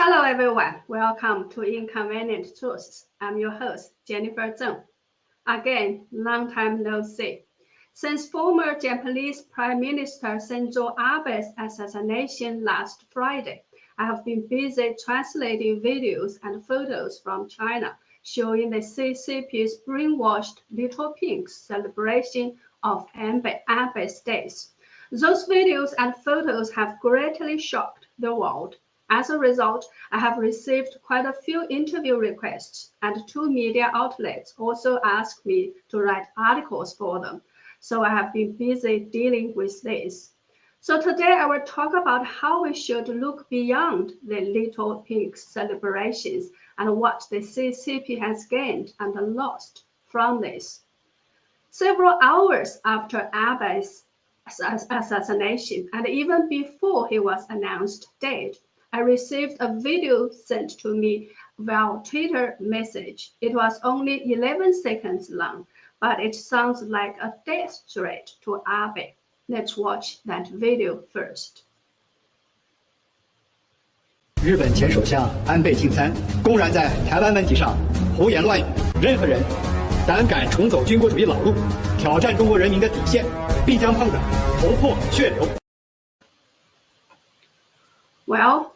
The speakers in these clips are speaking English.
Hello everyone, welcome to Inconvenient Truths. I'm your host, Jennifer Zeng. Again, long time no see. Since former Japanese Prime Minister Shinzo Abe's assassination last Friday, I have been busy translating videos and photos from China showing the CCP's brainwashed Little Pink's celebration of Abe's death. Those videos and photos have greatly shocked the world. As a result, I have received quite a few interview requests, and 2 media outlets also asked me to write articles for them. So I have been busy dealing with this. So today I will talk about how we should look beyond the Little Pink celebrations and what the CCP has gained and lost from this. Several hours after Abe's assassination, and even before he was announced dead, I received a video sent to me via Twitter message. It was only 11 seconds long, but it sounds like a death threat to Abe. Let's watch that video first. 日本前首相安倍晋三公然在台湾问题上胡言乱语，任何人胆敢重走军国主义老路，挑战中国人民的底线，必将碰上头破血流。 Well,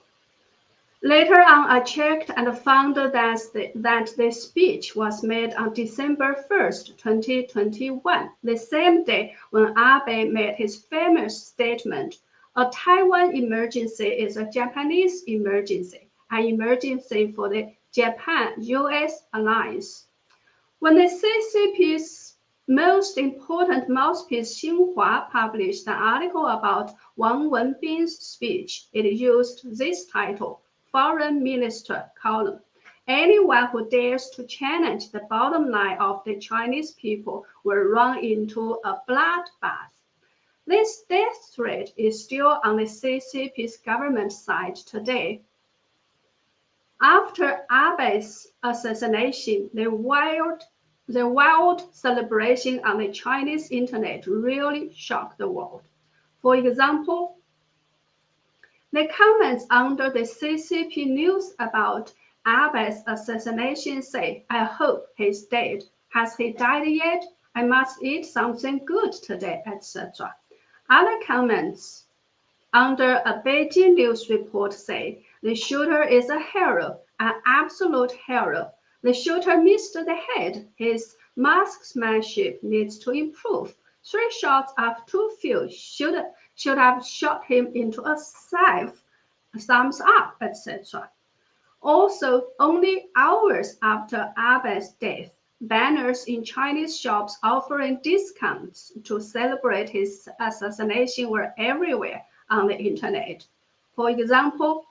later on, I checked and found that the speech was made on December 1st, 2021, the same day when Abe made his famous statement, "A Taiwan emergency is a Japanese emergency, an emergency for the Japan-US alliance." When the CCP's most important mouthpiece Xinhua published an article about Wang Wenbin's speech, it used this title, Foreign Minister column. Anyone who dares to challenge the bottom line of the Chinese people will run into a bloodbath. This death threat is still on the CCP's government side today. After Abe's assassination, the wild celebration on the Chinese internet really shocked the world. For example, the comments under the CCP news about Abe's assassination say, "I hope he's dead. Has he died yet? I must eat something good today," etc. Other comments under a Beijing news report say, "The shooter is a hero, an absolute hero. The shooter missed the head. His marksmanship needs to improve. 3 shots of too few. Should have shot him into a safe. Thumbs up," etc. Also, only hours after Abe's death, banners in Chinese shops offering discounts to celebrate his assassination were everywhere on the internet. For example,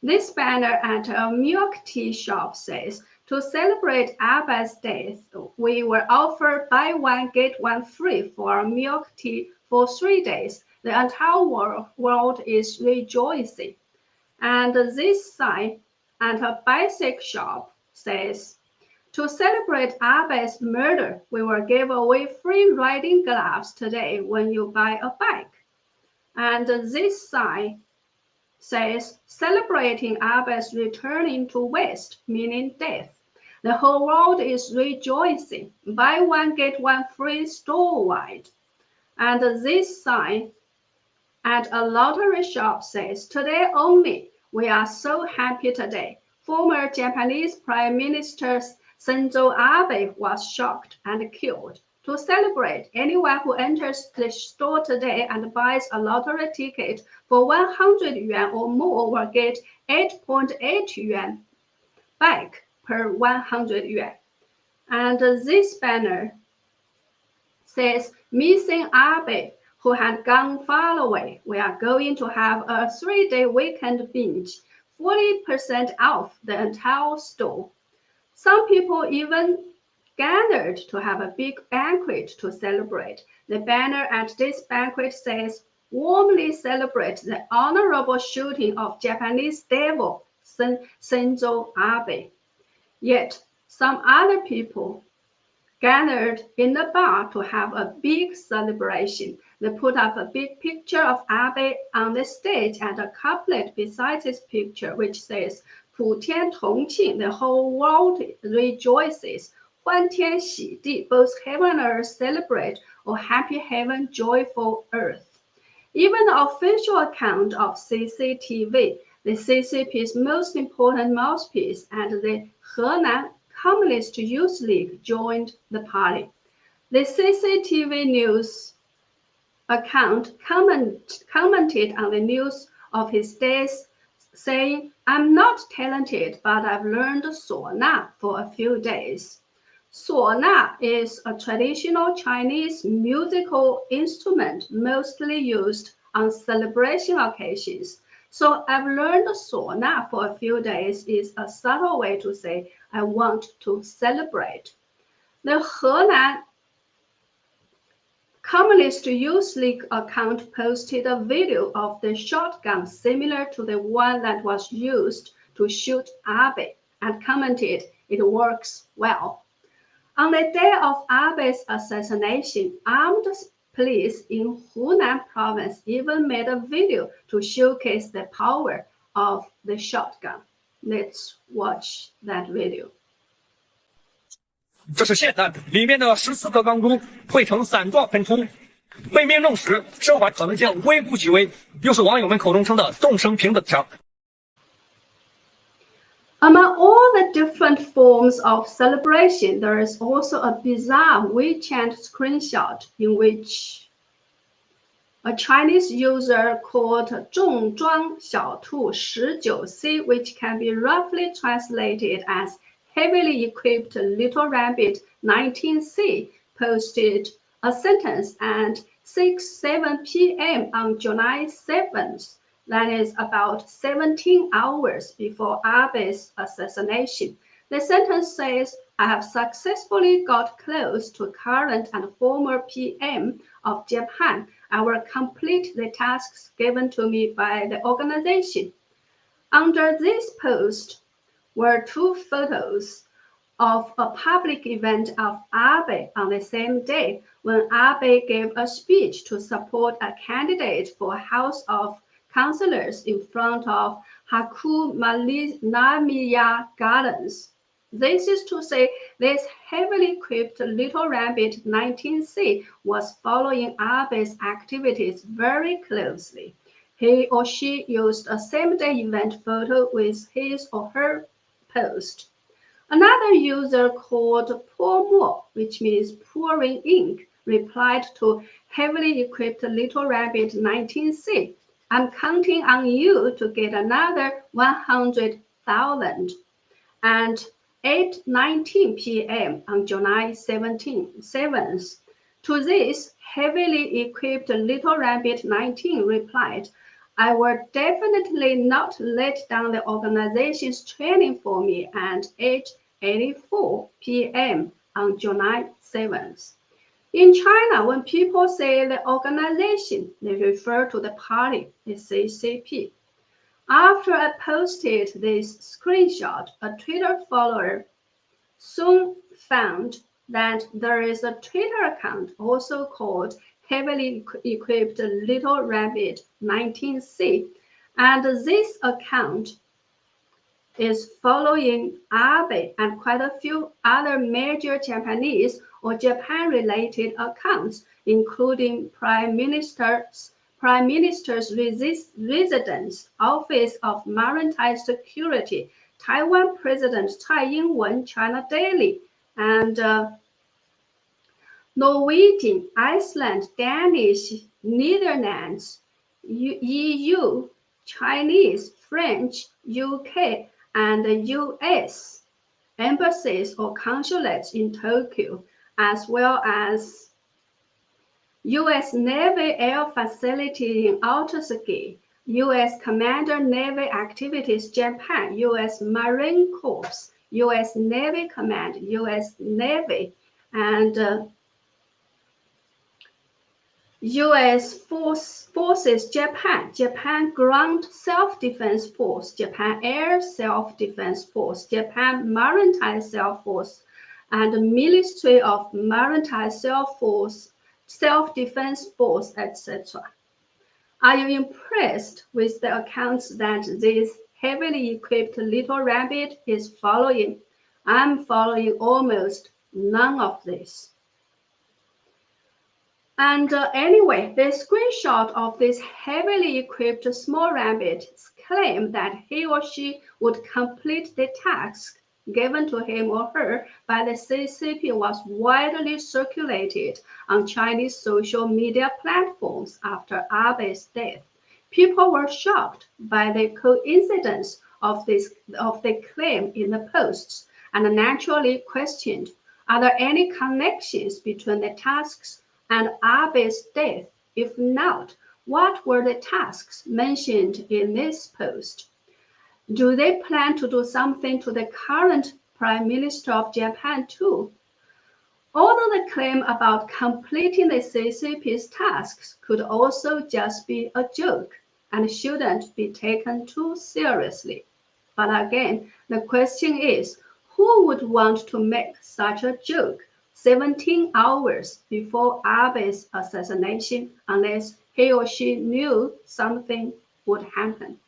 this banner at a milk tea shop says, "To celebrate Abe's death, we will offer buy one get one free for milk tea for 3 days. The entire world is rejoicing." And this sign at a bicycle shop says, "To celebrate Abe's murder, we will give away free riding gloves today when you buy a bike." And this sign says, "Celebrating Abe's returning to West, meaning death. The whole world is rejoicing. Buy one, get one free store-wide." And this sign at a lottery shop says, "Today only, we are so happy today. Former Japanese Prime Minister Shinzo Abe was shot and killed. To celebrate, anyone who enters the store today and buys a lottery ticket for 100 yuan or more will get 8.8 yuan back per 100 yuan. And this banner says, "Missing Abe, who had gone far away. We are going to have a 3-day weekend binge, 40% off the entire store." Some people even gathered to have a big banquet to celebrate. The banner at this banquet says, "Warmly celebrate the honorable shooting of Japanese devil Shinzo Abe." Yet some other people gathered in the bar to have a big celebration. They put up a big picture of Abe on the stage and a couplet beside his picture which says, 普天同庆, the whole world rejoices. 欢天喜地, both heaven and earth celebrate, or happy heaven, joyful earth. Even the official account of CCTV, the CCP's most important mouthpiece, and the Henan Communist Youth League joined the party. The CCTV news account commented on the news of his death, saying, I'm not talented, but I've learned Suona for a few days. Suona is a traditional Chinese musical instrument mostly used on celebration occasions. So I've learned Suona for a few days is a subtle way to say I want to celebrate. The Henan Communist Youth League account posted a video of the shotgun similar to the one that was used to shoot Abe and commented, it works well. On the day of Abe's assassination, armed police in Hunan province even made a video to showcase the power of the shotgun. Let's watch that video. 这是霰弹，里面的14个钢珠汇成伞状喷出，被命中时，生还可能性微乎其微，又是网友们口中称的众生平等枪。 Among all the different forms of celebration, there is also a bizarre WeChat screenshot in which a Chinese user called 重装小兔19C, which can be roughly translated as heavily equipped little rabbit 19C, posted a sentence at 6:07 p.m. on July 7th. That is about 17 hours before Abe's assassination. The sentence says, I have successfully got close to current and former PM of Japan. I will complete the tasks given to me by the organization. Under this post were two photos of a public event of Abe on the same day when Abe gave a speech to support a candidate for House of Councillors in front of Hakumanamiya Gardens. This is to say, this heavily equipped Little Rabbit 19C was following Abe's activities very closely. He or she used a same-day event photo with his or her post. Another user called Pomo, which means pouring ink, replied to heavily equipped Little Rabbit 19C. I'm counting on you to get another 100,000. And 8:19 p.m. on July 7th. To this, heavily equipped Little Rabbit 19 replied, I will definitely not let down the organization's training for me at 8:84 p.m. on July 7th. In China, when people say the organization, they refer to the party, the CCP. After I posted this screenshot, a Twitter follower soon found that there is a Twitter account also called Heavily Equipped Little Rabbit 19C, and this account is following Abe and quite a few other major Japanese or Japan-related accounts, including Prime Minister's residence, Office of Maritime Security, Taiwan President Tsai Ing-wen, China Daily, and Norwegian, Iceland, Danish, Netherlands, EU, Chinese, French, UK, and US embassies or consulates in Tokyo, as well as U.S. Navy Air Facility in Altasuki, U.S. Commander Navy Activities Japan, U.S. Marine Corps, U.S. Navy Command, U.S. Navy, and U.S. Forces Japan, Japan Ground Self-Defense Force, Japan Air Self-Defense Force, Japan Maritime Self-Force, and the Ministry of Maritime Self-Defense Force, etc. Are you impressed with the accounts that this heavily equipped little rabbit is following? I'm following almost none of this. And anyway, the screenshot of this heavily equipped small rabbit's claim that he or she would complete the task given to him or her by the CCP was widely circulated on Chinese social media platforms after Abe's death. People were shocked by the coincidence of the claim in the posts and naturally questioned, are there any connections between the tasks and Abe's death? If not, what were the tasks mentioned in this post? Do they plan to do something to the current Prime Minister of Japan too? Although the claim about completing the CCP's tasks could also just be a joke and shouldn't be taken too seriously. But again, the question is, who would want to make such a joke 17 hours before Abe's assassination unless he or she knew something would happen?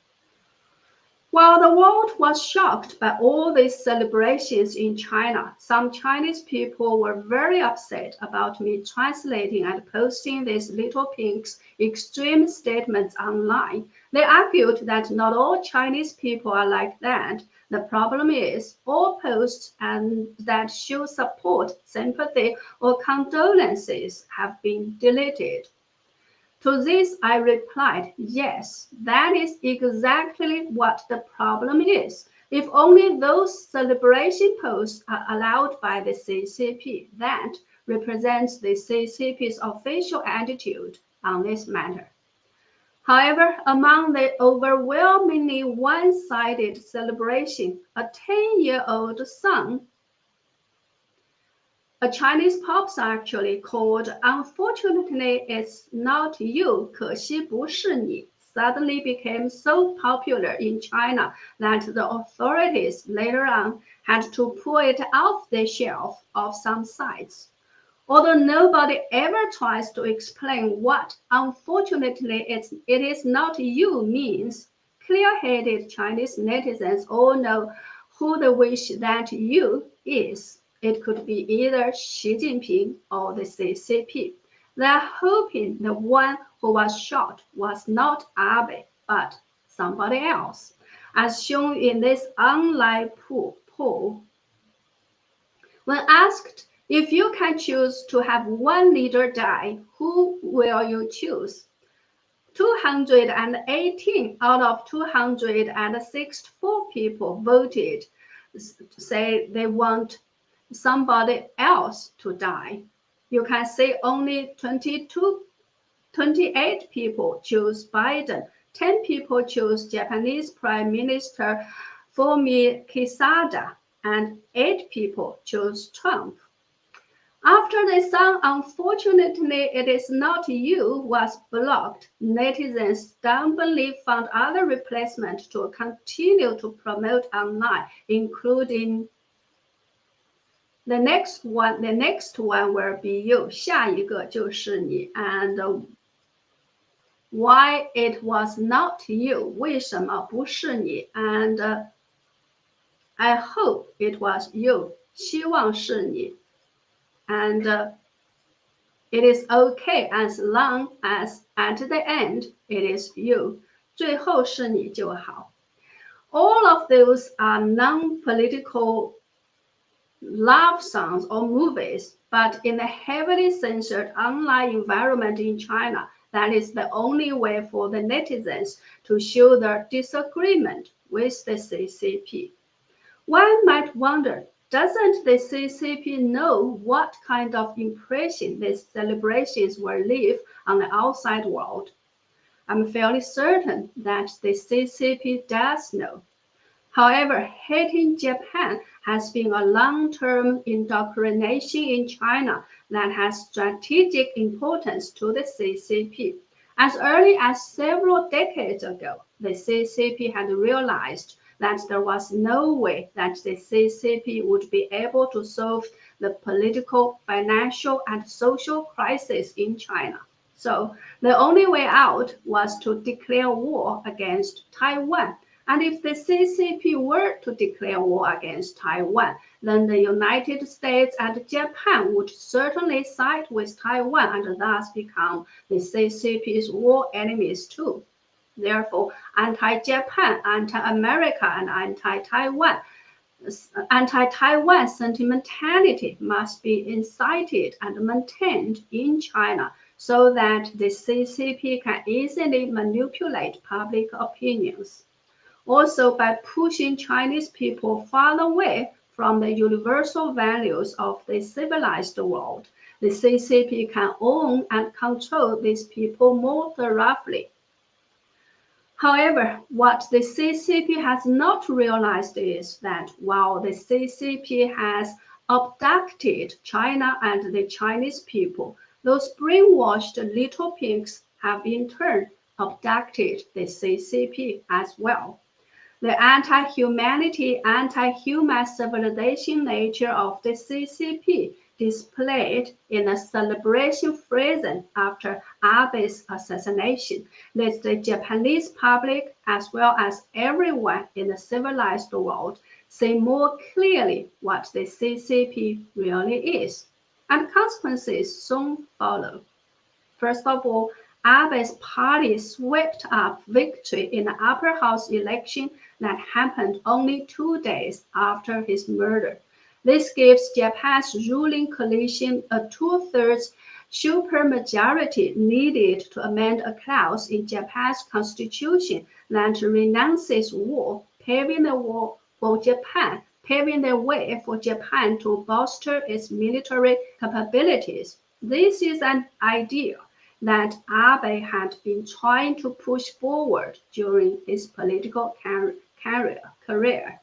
While the world was shocked by all these celebrations in China, some Chinese people were very upset about me translating and posting these little pink's extreme statements online. They argued that not all Chinese people are like that. The problem is all posts that show support, sympathy, or condolences have been deleted. To this I replied, yes, that is exactly what the problem is. If only those celebration posts are allowed by the CCP, that represents the CCP's official attitude on this matter. However, among the overwhelmingly one-sided celebration, a 10-year-old son, a Chinese pop song actually called Unfortunately It's Not You, 可惜不是你, suddenly became so popular in China that the authorities later on had to pull it off the shelf of some sites. Although nobody ever tries to explain what unfortunately it is not you means, clear-headed Chinese netizens all know who the wish that you is. It could be either Xi Jinping or the CCP. They are hoping the one who was shot was not Abe, but somebody else, as shown in this online poll. When asked if you can choose to have one leader die, who will you choose? 218 out of 264 people voted to say they want somebody else to die. You can see only 28 people choose Biden, 10 people choose Japanese Prime Minister Fumio Kishida, and 8 people chose Trump. After the song Unfortunately It Is Not You was blocked, netizens stubbornly found other replacements to continue to promote online, including the next one will be you, 下一个就是你, and why it was not you, 为什么不是你, and I hope it was you, 希望是你, and it is okay as long as at the end it is you, 最后是你就好. All of those are non-political love songs or movies, but in the heavily censored online environment in China, that is the only way for the netizens to show their disagreement with the CCP. One might wonder, doesn't the CCP know what kind of impression these celebrations will leave on the outside world? I'm fairly certain that the CCP does know. However, hating Japan has been a long-term indoctrination in China that has strategic importance to the CCP. As early as several decades ago, the CCP had realized that there was no way that the CCP would be able to solve the political, financial, and social crisis in China. So the only way out was to declare war against Taiwan. And if the CCP were to declare war against Taiwan, then the United States and Japan would certainly side with Taiwan and thus become the CCP's war enemies too. Therefore, anti-Japan, anti-America, and anti-Taiwan sentimentality must be incited and maintained in China so that the CCP can easily manipulate public opinions. Also, by pushing Chinese people far away from the universal values of the civilized world, the CCP can own and control these people more thoroughly. However, what the CCP has not realized is that while the CCP has abducted China and the Chinese people, those brainwashed little pigs have in turn abducted the CCP as well. The anti-humanity, anti-human civilization nature of the CCP displayed in a celebration frozen after Abe's assassination lets the Japanese public as well as everyone in the civilized world see more clearly what the CCP really is, and consequences soon follow. First of all, Abe's party swept up victory in the upper house election that happened only 2 days after his murder. This gives Japan's ruling coalition a 2/3 supermajority needed to amend a clause in Japan's constitution that renounces war, paving the way for Japan to bolster its military capabilities. This is an idea that Abe had been trying to push forward during his political career.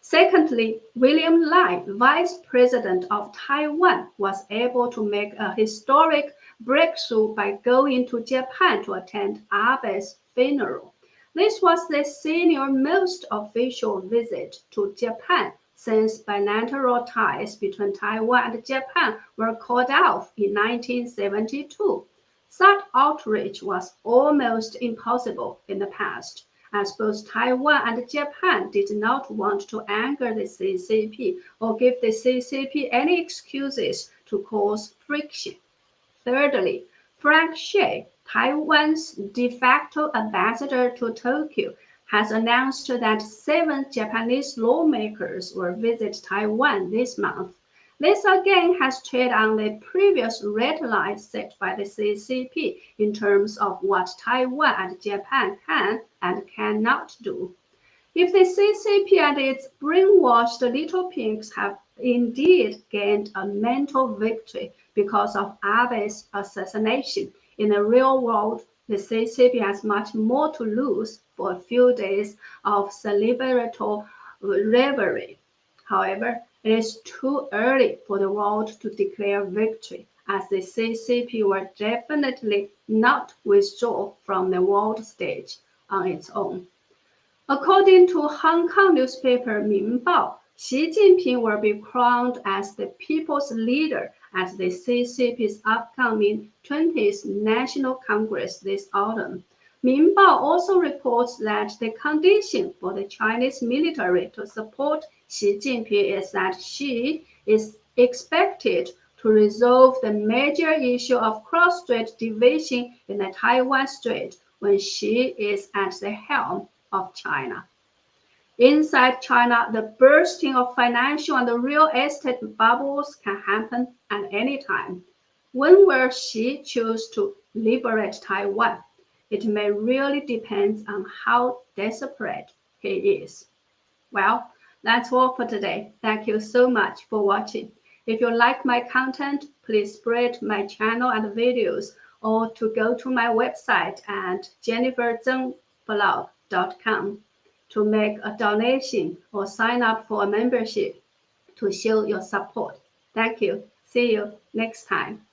Secondly, William Lai, Vice President of Taiwan, was able to make a historic breakthrough by going to Japan to attend Abe's funeral. This was the senior most official visit to Japan since bilateral ties between Taiwan and Japan were called off in 1972. Such outreach was almost impossible in the past, as both Taiwan and Japan did not want to anger the CCP or give the CCP any excuses to cause friction. Thirdly, Frank Hsieh, Taiwan's de facto ambassador to Tokyo, has announced that 7 Japanese lawmakers will visit Taiwan this month. This again has tread on the previous red line set by the CCP in terms of what Taiwan and Japan can and cannot do. If the CCP and its brainwashed little pigs have indeed gained a mental victory because of Abe's assassination, in the real world, the CCP has much more to lose for a few days of celebratory revelry. However, it is too early for the world to declare victory, as the CCP will definitely not withdraw from the world stage on its own. According to Hong Kong newspaper Minbao, Xi Jinping will be crowned as the people's leader at the CCP's upcoming 20th National Congress this autumn. Minbao also reports that the condition for the Chinese military to support Xi Jinping is that Xi is expected to resolve the major issue of cross-strait division in the Taiwan Strait when Xi is at the helm of China. Inside China, the bursting of financial and real estate bubbles can happen at any time. When will Xi choose to liberate Taiwan? It may really depend on how desperate he is. Well, that's all for today. Thank you so much for watching. If you like my content, please spread my channel and videos, or to go to my website at jenniferzengblog.com to make a donation or sign up for a membership to show your support. Thank you. See you next time.